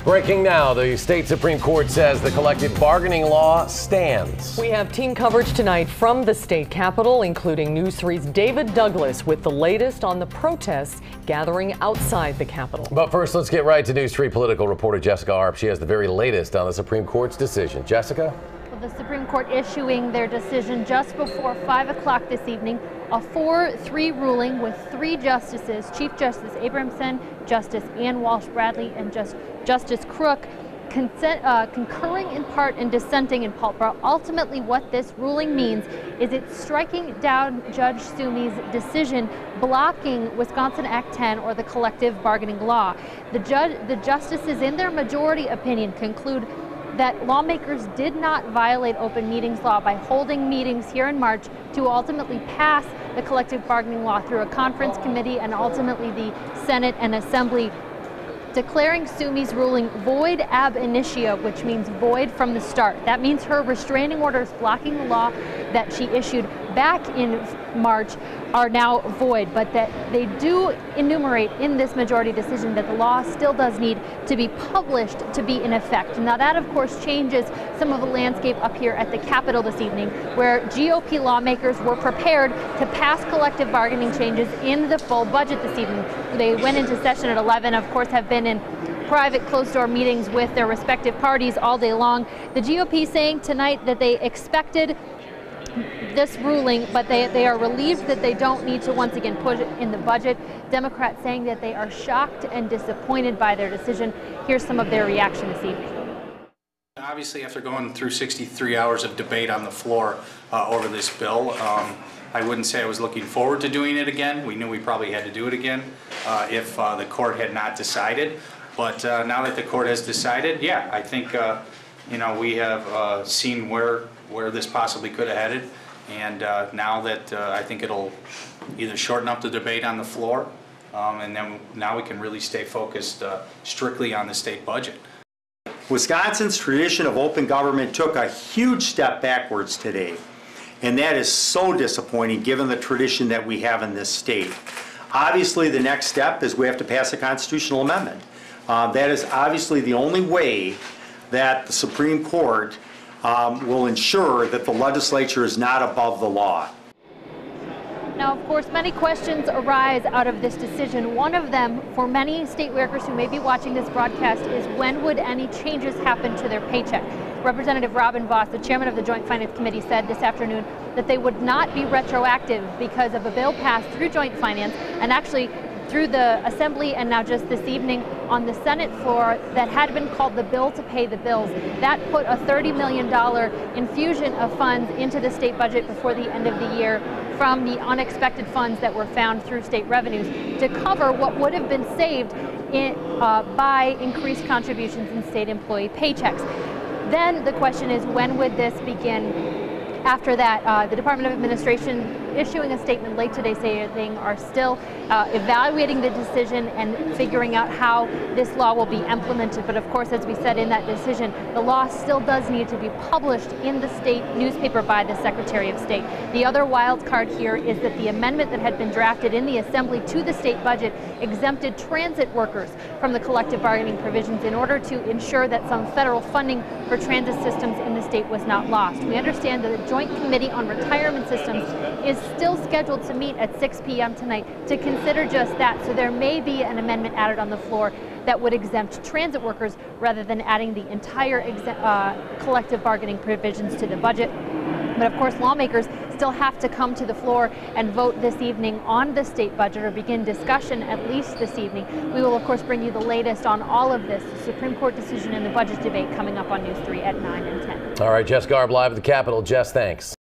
Breaking now, the state Supreme Court says the collective bargaining law stands. We have team coverage tonight from the state capitol, including News 3's David Douglas with the latest on the protests gathering outside the Capitol. But first, let's get right to News 3 political reporter Jessica Arp. She has the very latest on the Supreme Court's decision. Jessica? The Supreme Court issuing their decision just before 5 o'clock this evening, a 4-3 ruling with 3 justices, Chief Justice Abramson, Justice Ann Walsh Bradley, and Justice Crook, concurring in part and dissenting in part. Ultimately, what this ruling means is it's striking down Judge Sumi's decision blocking Wisconsin Act 10 or the collective bargaining law. The justices, in their majority opinion, conclude that lawmakers did not violate open meetings law by holding meetings here in March to ultimately pass the collective bargaining law through a conference committee and ultimately the Senate and Assembly, declaring Sumi's ruling void ab initio, which means void from the start. That means her restraining orders blocking the law that she issued back in March are now void, but that they do enumerate in this majority decision that the law still does need to be published to be in effect. Now that, of course, changes some of the landscape up here at the Capitol this evening, where GOP lawmakers were prepared to pass collective bargaining changes in the full budget this evening. They went into session at 11, of course, have been in private closed-door meetings with their respective parties all day long. The GOP saying tonight that they expected this ruling, but they are relieved that they don't need to once again put it in the budget. Democrats saying that they are shocked and disappointed by their decision. Here's some of their reaction this evening. Obviously, after going through 63 hours of debate on the floor over this bill, I wouldn't say I was looking forward to doing it again. We knew we probably had to do it again if the court had not decided. But now that the court has decided, yeah, I think we have seen where this possibly could have headed, and now that I think it'll either shorten up the debate on the floor, and then now we can really stay focused strictly on the state budget. Wisconsin's tradition of open government took a huge step backwards today, and that is so disappointing given the tradition that we have in this state. Obviously, the next step is we have to pass a constitutional amendment. That is obviously the only way that the Supreme Court will ensure that the legislature is not above the law. Now, of course, many questions arise out of this decision. One of them, for many state workers who may be watching this broadcast, is when would any changes happen to their paycheck? Representative Robin Vos, the chairman of the Joint Finance Committee, said this afternoon that they would not be retroactive because of a bill passed through Joint Finance and actually through the Assembly, and now just this evening on the Senate floor, that had been called the bill to pay the bills. That put a $30 million infusion of funds into the state budget before the end of the year from the unexpected funds that were found through state revenues to cover what would have been saved by increased contributions in state employee paychecks. Then the question is, when would this begin? After that, the Department of Administration issuing a statement late today saying they are still evaluating the decision and figuring out how this law will be implemented. But of course, as we said in that decision, the law still does need to be published in the state newspaper by the Secretary of State. The other wild card here is that the amendment that had been drafted in the Assembly to the state budget exempted transit workers from the collective bargaining provisions in order to ensure that some federal funding for transit systems in the state was not lost. We understand that the Joint Committee on Retirement Systems is still scheduled to meet at 6 p.m. tonight to consider just that. So there may be an amendment added on the floor that would exempt transit workers rather than adding the entire collective bargaining provisions to the budget. But of course, lawmakers still have to come to the floor and vote this evening on the state budget, or begin discussion at least this evening. We will, of course, bring you the latest on all of this, the Supreme Court decision and the budget debate, coming up on News 3 at 9 and 10. All right, Jessica Arp live at the Capitol. Jess, thanks.